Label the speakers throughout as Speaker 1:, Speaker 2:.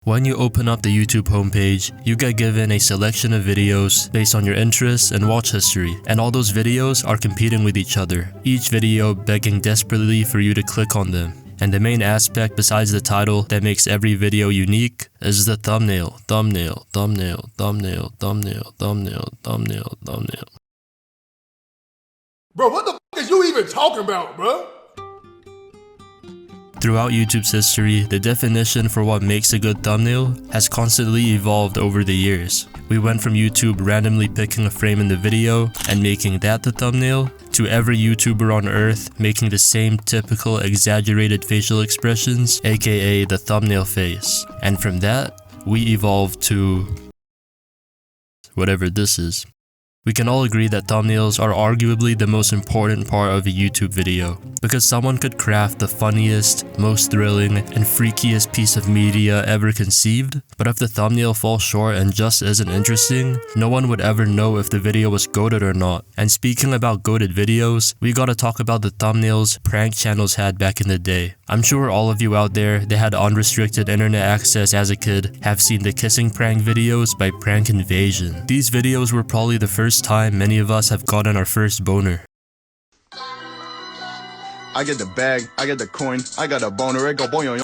Speaker 1: When you open up the YouTube homepage, you get given a selection of videos based on your interests and watch history, and all those videos are competing with each other, each video begging desperately for you to click on them. And the main aspect besides the title that makes every video unique is the thumbnail, thumbnail, thumbnail, thumbnail, thumbnail, thumbnail, thumbnail, thumbnail.
Speaker 2: Bro, what the f is you even talking about, bro?
Speaker 1: Throughout YouTube's history, the definition for what makes a good thumbnail has constantly evolved over the years. We went from YouTube randomly picking a frame in the video and making that the thumbnail, to every YouTuber on earth making the same typical exaggerated facial expressions, aka the thumbnail face. And from that, we evolved to whatever this is. We can all agree that thumbnails are arguably the most important part of a YouTube video, because someone could craft the funniest, most thrilling, and freakiest piece of media ever conceived, but if the thumbnail falls short and just isn't interesting, no one would ever know if the video was goated or not. And speaking about goated videos, we gotta talk about the thumbnails prank channels had back in the day. I'm sure all of you out there that had unrestricted internet access as a kid have seen the kissing prank videos by Prank Invasion. These videos were probably the first time many of us have gotten our first boner.
Speaker 3: I get the bag, I get the coin, I got a boner, it go boing.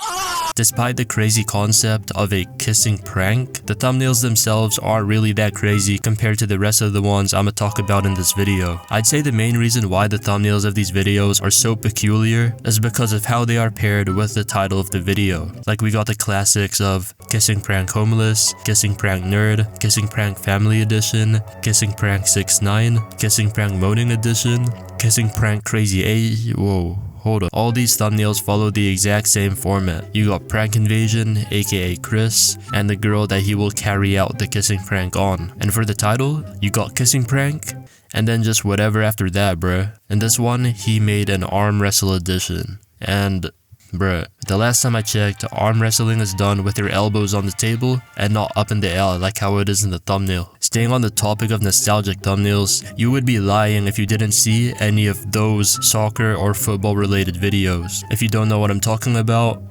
Speaker 1: Despite the crazy concept of a kissing prank, the thumbnails themselves aren't really that crazy compared to the rest of the ones I'ma talk about in this video. I'd say the main reason why the thumbnails of these videos are so peculiar is because of how they are paired with the title of the video. Like we got the classics of Kissing Prank Homeless, Kissing Prank Nerd, Kissing Prank Family Edition, Kissing Prank 6ix9ine, Kissing Prank Moaning Edition, Kissing Prank Crazy A. Whoa. Hold up. All these thumbnails follow the exact same format. You got Prank Invasion, aka Chris, and the girl that he will carry out the kissing prank on. And for the title, you got Kissing Prank, and then just whatever after that, bruh. In this one, he made an arm wrestle edition. And bruh, the last time I checked, arm wrestling is done with your elbows on the table and not up in the air like how it is in the thumbnail. Staying on the topic of nostalgic thumbnails, you would be lying if you didn't see any of those soccer or football related videos. If you don't know what I'm talking about,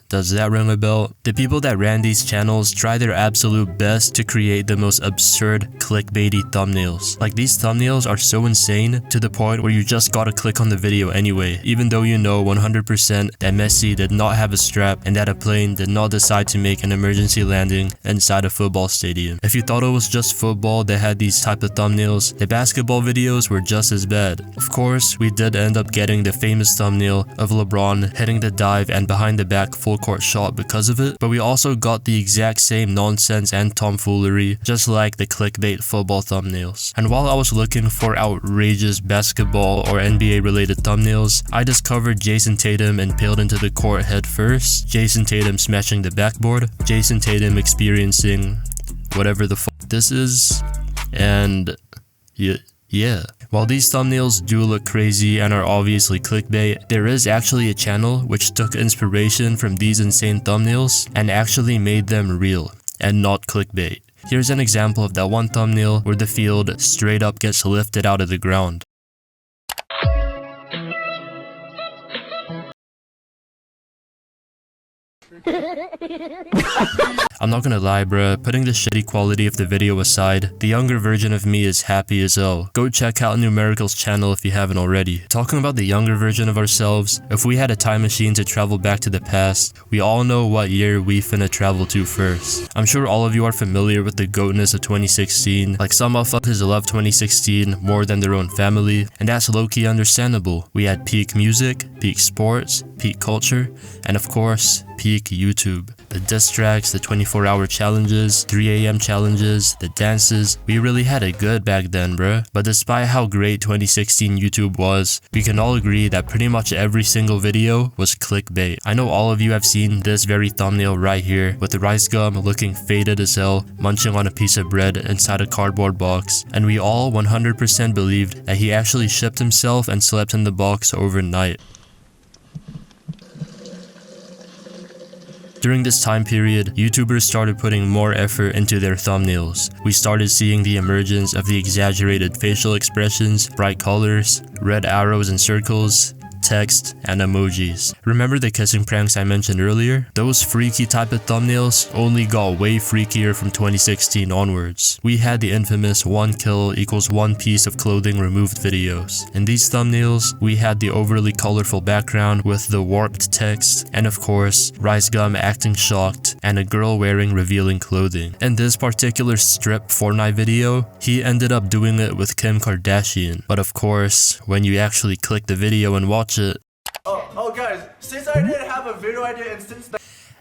Speaker 1: does that ring a bell? The people that ran these channels try their absolute best to create the most absurd clickbaity thumbnails. Like these thumbnails are so insane to the point where you just gotta click on the video anyway, even though you know 100% that Messi did not have a strap and that a plane did not decide to make an emergency landing inside a football stadium. If you thought it was just football that had these type of thumbnails, the basketball videos were just as bad. Of course, we did end up getting the famous thumbnail of LeBron hitting the dive and behind the back full court shot because of it, but we also got the exact same nonsense and tomfoolery just like the clickbait football thumbnails. And while I was looking for outrageous basketball or NBA related thumbnails, I discovered Jason Tatum impaled into the court head first, Jason Tatum smashing the backboard, Jason Tatum experiencing whatever the fuck this is, and yeah. While these thumbnails do look crazy and are obviously clickbait, there is actually a channel which took inspiration from these insane thumbnails and actually made them real and not clickbait. Here's an example of that one thumbnail where the field straight up gets lifted out of the ground. I'm not gonna lie bruh, putting the shitty quality of the video aside, the younger version of me is happy as hell. Go check out Numerical's channel if you haven't already. Talking about the younger version of ourselves, if we had a time machine to travel back to the past, we all know what year we finna travel to first. I'm sure all of you are familiar with the goatness of 2016, like some motherfuckers love 2016 more than their own family, and that's low-key understandable. We had peak music, peak sports, peak culture, and of course, peak YouTube. The diss tracks, the 24-hour challenges, 3 AM challenges, the dances, we really had it good back then bruh. But despite how great 2016 YouTube was, we can all agree that pretty much every single video was clickbait. I know all of you have seen this very thumbnail right here, with the rice gum looking faded as hell, munching on a piece of bread inside a cardboard box, and we all 100% believed that he actually shipped himself and slept in the box overnight. During this time period, YouTubers started putting more effort into their thumbnails. We started seeing the emergence of the exaggerated facial expressions, bright colors, red arrows and circles, text, and emojis. Remember the kissing pranks I mentioned earlier? Those freaky type of thumbnails only got way freakier from 2016 onwards. We had the infamous 1 kill equals 1 piece of clothing removed videos. In these thumbnails, we had the overly colorful background with the warped text, and of course, 𝐉𝐈𝐍 acting shocked, and a girl wearing revealing clothing. In this particular strip Fortnite video, he ended up doing it with Kim Kardashian. But of course, when you actually click the video and watch it,
Speaker 4: Oh guys, since I didn't have a video idea and since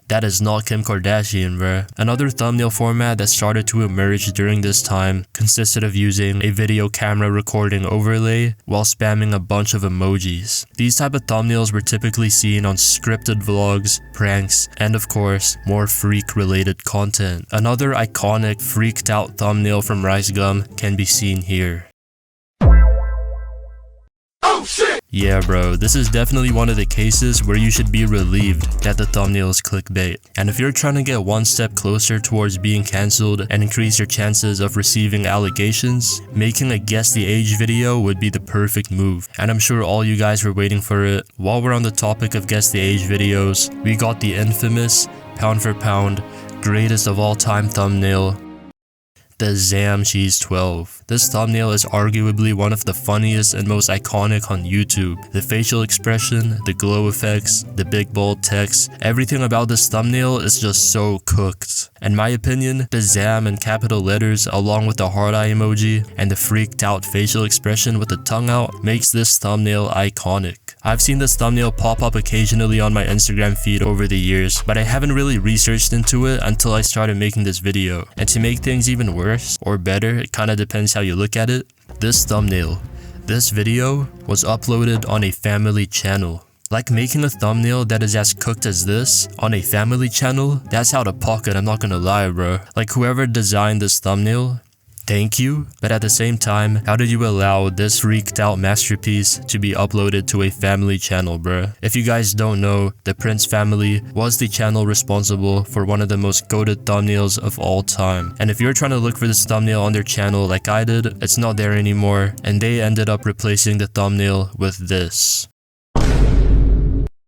Speaker 1: that is not Kim Kardashian, bruh. Another thumbnail format that started to emerge during this time consisted of using a video camera recording overlay while spamming a bunch of emojis. These type of thumbnails were typically seen on scripted vlogs, pranks, and of course, more freak-related content. Another iconic freaked out thumbnail from 𝐉𝐈𝐍 can be seen here.
Speaker 2: Oh shit!
Speaker 1: Yeah bro, this is definitely one of the cases where you should be relieved that the thumbnail is clickbait. And if you're trying to get one step closer towards being cancelled and increase your chances of receiving allegations, making a guess the age video would be the perfect move. And I'm sure all you guys were waiting for it. While we're on the topic of guess the age videos, we got the infamous, pound for pound, greatest of all time thumbnail, the 𝐉𝐻𝐈𝐍. This thumbnail is arguably one of the funniest and most iconic on YouTube. The facial expression, the glow effects, the big bold text, everything about this thumbnail is just so cooked. In my opinion, the 𝐉 in capital letters along with the heart eye emoji and the freaked out facial expression with the tongue out makes this thumbnail iconic. I've seen this thumbnail pop up occasionally on my Instagram feed over the years, but I haven't really researched into it until I started making this video. And to make things even worse, or better, it kinda depends how you look at it, this video was uploaded on a family channel. Like making a thumbnail that is as cooked as this on a family channel, that's out of pocket, I'm not gonna lie bro. Like whoever designed this thumbnail, thank you, but at the same time, how did you allow this freaked out masterpiece to be uploaded to a family channel, bruh? If you guys don't know, the Prince family was the channel responsible for one of the most goated thumbnails of all time. And if you're trying to look for this thumbnail on their channel like I did, it's not there anymore, and they ended up replacing the thumbnail with this.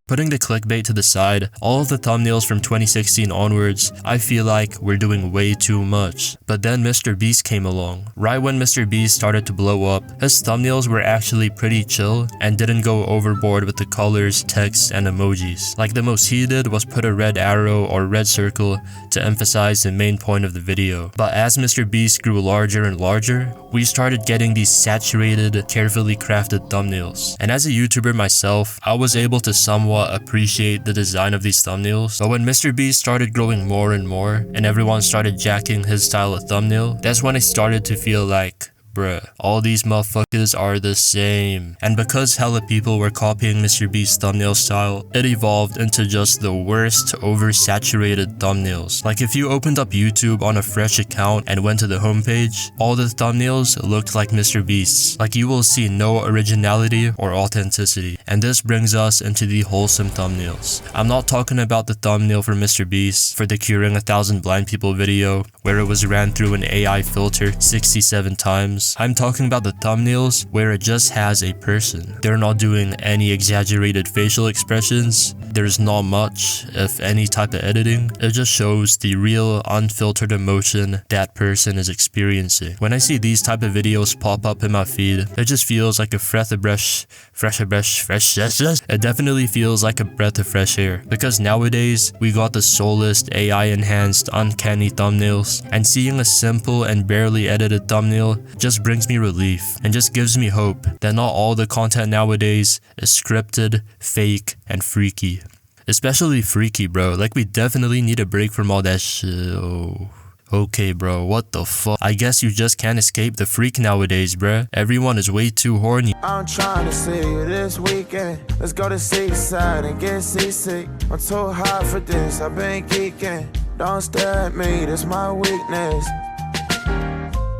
Speaker 1: Putting the clickbait to the side, all of the thumbnails from 2016 onwards, I feel like we're doing way too much. But then Mr. Beast came along. Right when Mr. Beast started to blow up, his thumbnails were actually pretty chill and didn't go overboard with the colors, text, and emojis. Like the most he did was put a red arrow or red circle to emphasize the main point of the video. But as Mr. Beast grew larger and larger, we started getting these saturated, carefully crafted thumbnails. And as a YouTuber myself, I was able to somewhat appreciate the design of these thumbnails. But when Mr. Beast started growing more and more, and everyone started jacking his style of thumbnail, that's when I started to feel like, bruh, all these motherfuckers are the same. And because hella people were copying Mr. Beast's thumbnail style, it evolved into just the worst oversaturated thumbnails. Like if you opened up YouTube on a fresh account and went to the homepage, all the thumbnails looked like Mr. Beast's. Like you will see no originality or authenticity. And this brings us into the wholesome thumbnails. I'm not talking about the thumbnail for Mr. Beast for the Curing 1,000 Blind People video, where it was ran through an AI filter 67 times. I'm talking about the thumbnails where it just has a person. They're not doing any exaggerated facial expressions. There's not much, if any, type of editing. It just shows the real unfiltered emotion that person is experiencing. When I see these type of videos pop up in my feed, it just feels like a breath of it definitely feels like a breath of fresh air. Because nowadays, we got the soulless, AI-enhanced, uncanny thumbnails, and seeing a simple and barely edited thumbnail just brings me relief and just gives me hope that not all the content nowadays is scripted, fake, and freaky. Especially freaky, bro. Like we definitely need a break from all that shit. Oh. Okay, bro, what the fuck? I guess you just can't escape the freak nowadays, bruh. Everyone is way too horny.
Speaker 5: I'm trying to see you this weekend. Let's go to seaside and get seasick. I'm too hot for this, I've been geeking. Don't stare at me, that's my weakness.